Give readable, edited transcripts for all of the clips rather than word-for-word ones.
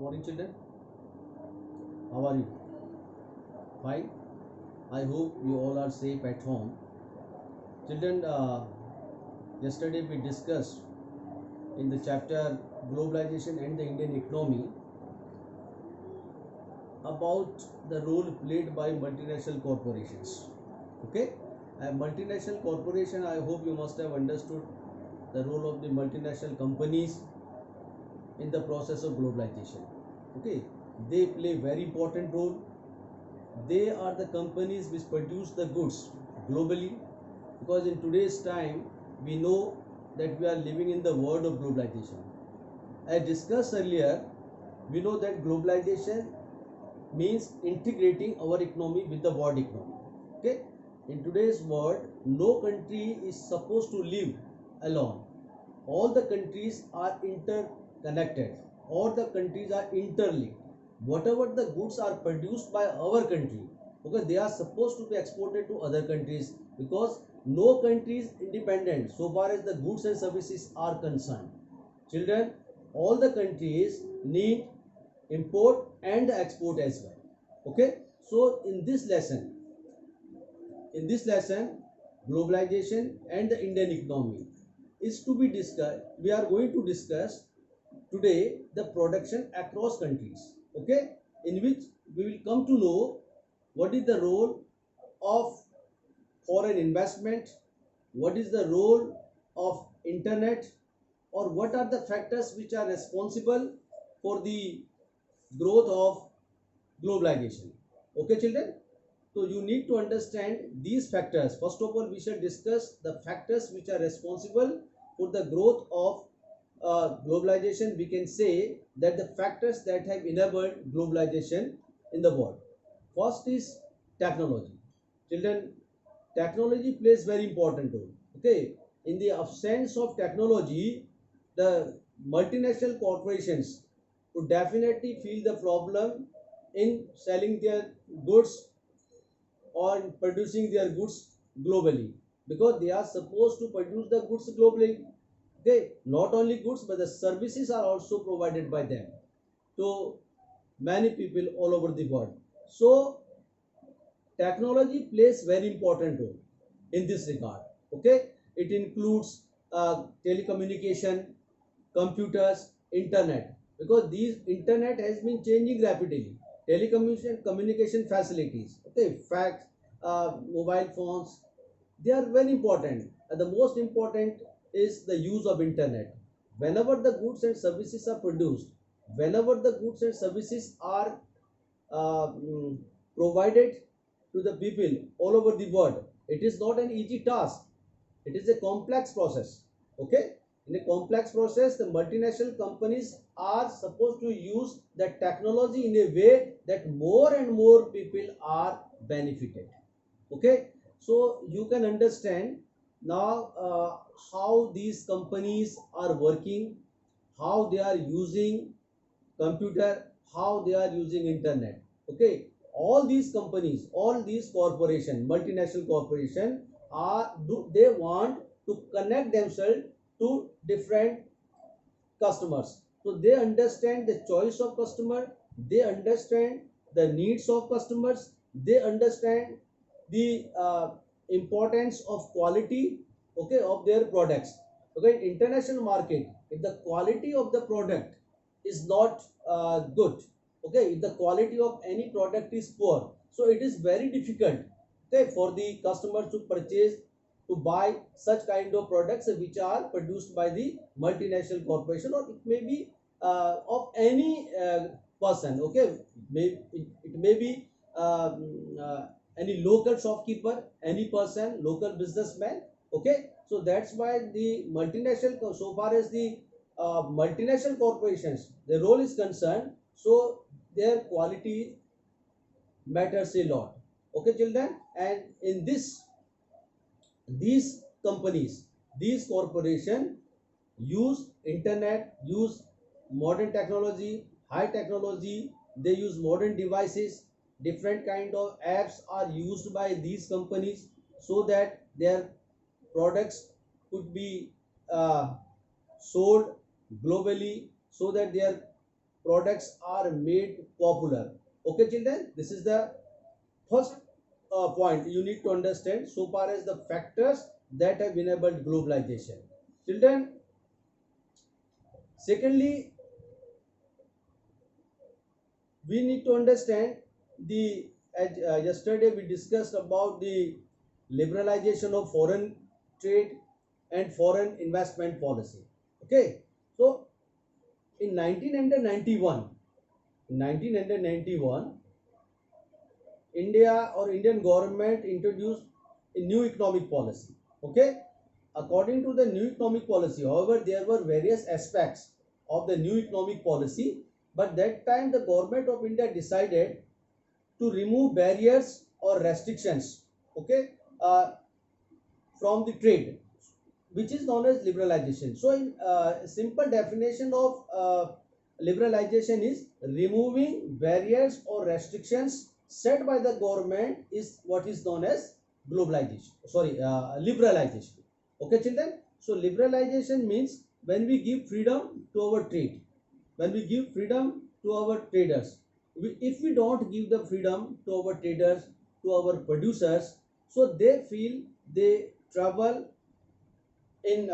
Morning, children. How are you? Fine. I hope you all are safe at home. Children, yesterday we discussed in the chapter Globalization and the Indian Economy about the role played by multinational corporations. Okay? A multinational corporation, I hope you must have understood the role of the multinational companies in the process of globalization. Okay? They play very important role. They are the companies which produce the goods globally, because in today's time we know that we are living in the world of globalization. I discussed earlier, we know that globalization means integrating our economy with the world economy. Okay, in today's world no country is supposed to live alone. All the countries are interconnected, all the countries are interlinked. Whatever the goods are produced by our country, okay, they are supposed to be exported to other countries, because no country is independent so far as the goods and services are concerned. Children, all the countries need import and export as well. Okay, so in this lesson globalization and the Indian economy is to be discussed. We are going to discuss today the production across countries. Okay, in which we will come to know what is the role of foreign investment, what is the role of internet, or what are the factors which are responsible for the growth of globalization. Okay, children, so you need to understand these factors. First of all, we shall discuss the factors which are responsible for the growth of globalization. We can say that the factors that have enabled globalization in the world. First is technology. Children, technology plays very important role. Okay, in the absence of technology, the multinational corporations would definitely feel the problem in selling their goods or in producing their goods globally, because they are supposed to produce the goods globally. They not only goods but the services are also provided by them to many people all over the world. So technology plays very important role in this regard. Okay, it includes telecommunication, computers, internet, because these internet has been changing rapidly. Telecommunication facilities, okay, fax, mobile phones, they are very important. And the most important is the use of internet. Whenever the goods and services are produced, whenever the goods and services are uh, mm, provided to the people all over the world, it is not an easy task. It is a complex process. Okay, in a complex process, the multinational companies are supposed to use the technology in a way that more and more people are benefited. Okay, so you can understand now how these companies are working, how they are using computer, how they are using internet. Okay, all these companies, all these corporation, multinational corporation are do they want to connect themselves to different customers. So they understand the choice of customer, they understand the needs of customers, they understand the importance of quality, okay, of their products. Okay, in international market, if the quality of the product is not good, okay, if the quality of any product is poor, so it is very difficult, okay, for the customers to purchase, to buy such kind of products which are produced by the multinational corporation, or it may be of any person. Okay, it may be any local shopkeeper, any person, local businessman. Okay, so that's why the multinational, so far as the multinational corporations, their role is concerned, so their quality matters a lot. Okay, children, and in this, these companies, these corporation use internet, use modern technology, high technology, they use modern devices, different kind of apps are used by these companies, so that their products could be sold globally, so that their products are made popular. Okay, children, this is the first point you need to understand so far as the factors that have enabled globalization. Children, secondly, we need to understand the yesterday we discussed about the liberalization of foreign trade and foreign investment policy. Okay, so in 1991, in 1991, India or Indian government introduced a new economic policy. Okay, according to the new economic policy, however, there were various aspects of the new economic policy, but that time the government of India decided to remove barriers or restrictions, okay, from the trade, which is known as liberalization. So in simple definition of liberalization is removing barriers or restrictions set by the government is what is known as globalization, sorry, liberalization. Okay, children, so liberalization means when we give freedom to our trade, when we give freedom to our traders, if we don't give the freedom to our traders, to our producers, so they feel they trouble in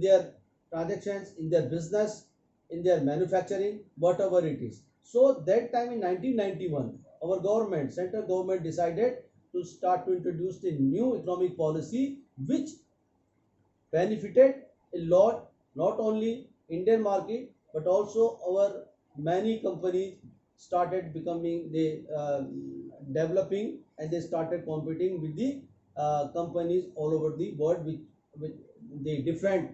their transactions, in their business, in their manufacturing, whatever it is. So that time in 1991, our government, central government, decided to start to introduce the new economic policy, which benefited a lot, not only Indian market but also our many companies started becoming the developing, and they started competing with the companies all over the world with the different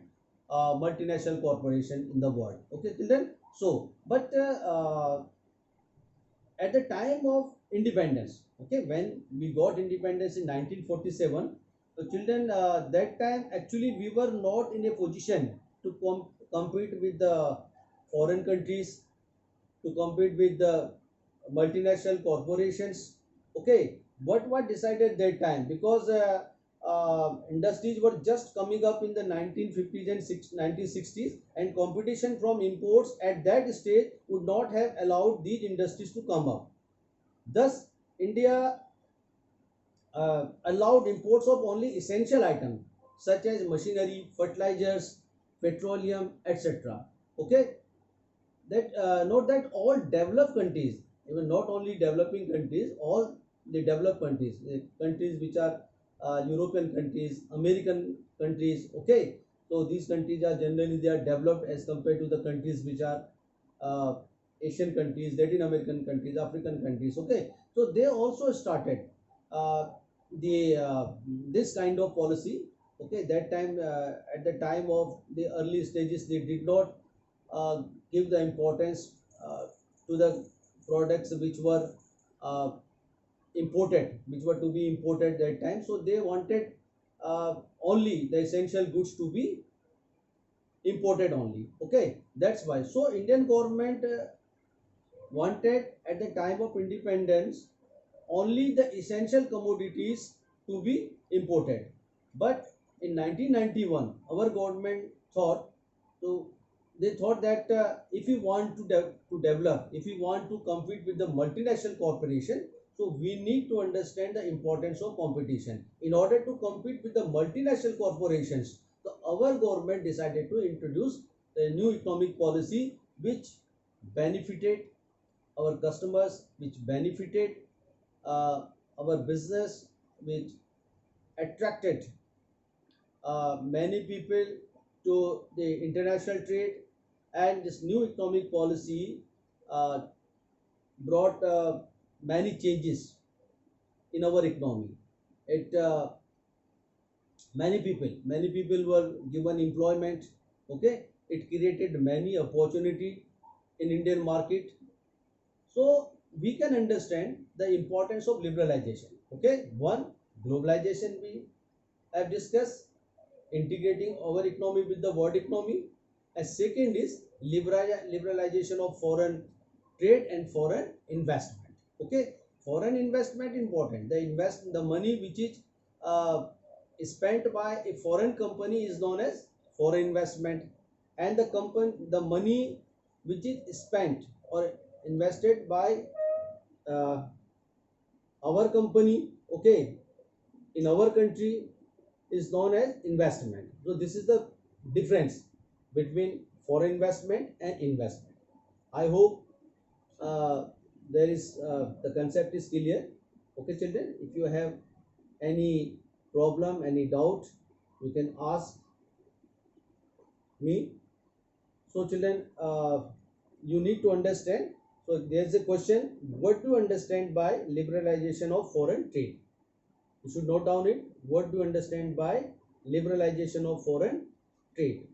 multinational corporation in the world. Okay, children. So, but at the time of independence, okay, when we got independence in 1947, so children, that time actually we were not in a position to compete with the foreign countries, to compete with the multinational corporations. Okay, what decided that time, because industries were just coming up in the 1950s and 1960s, and competition from imports at that stage would not have allowed these industries to come up. Thus, India allowed imports of only essential items such as machinery, fertilizers, petroleum, etc. Okay, that note that all developed countries, even not only developing countries, all the developed countries, countries which are European countries, American countries, okay, so these countries are generally they are developed as compared to the countries which are uh, Asian countries, Latin American countries, African countries, okay, so they also started uh, the this kind of policy. Okay, that time at the time of the early stages they did not uh, give the importance to the products which were uh, imported, which were to be imported that time. So they wanted only the essential goods to be imported only. Okay, that's why. So Indian government wanted at the time of independence only the essential commodities to be imported. But in 1991, our government thought to they thought that if we want to develop, if we want to compete with the multinational corporation, so we need to understand the importance of competition. In order to compete with the multinational corporations, so our government decided to introduce a new economic policy which benefited our customers, which benefited uh, our business, which attracted many people to the international trade, and this new economic policy uh, brought many changes in our economy. It many people were given employment. Okay, it created many opportunity in Indian market. So we can understand the importance of liberalization. Okay, one, globalization we have discussed, integrating our economy with the world economy, and second is liberalization of foreign trade and foreign investment. Okay, foreign investment important, the money which is spent by a foreign company is known as foreign investment, and the money which is spent or invested by uh, our company, okay, in our country, is known as investment. So this is the difference between foreign investment and investment. I hope uh, there is the concept is clear. Okay, children, if you have any problem, any doubt, you can ask me. So children, you need to understand. So there's a question: what do you understand by liberalization of foreign trade? You should note down it. What do you understand by liberalization of foreign trade?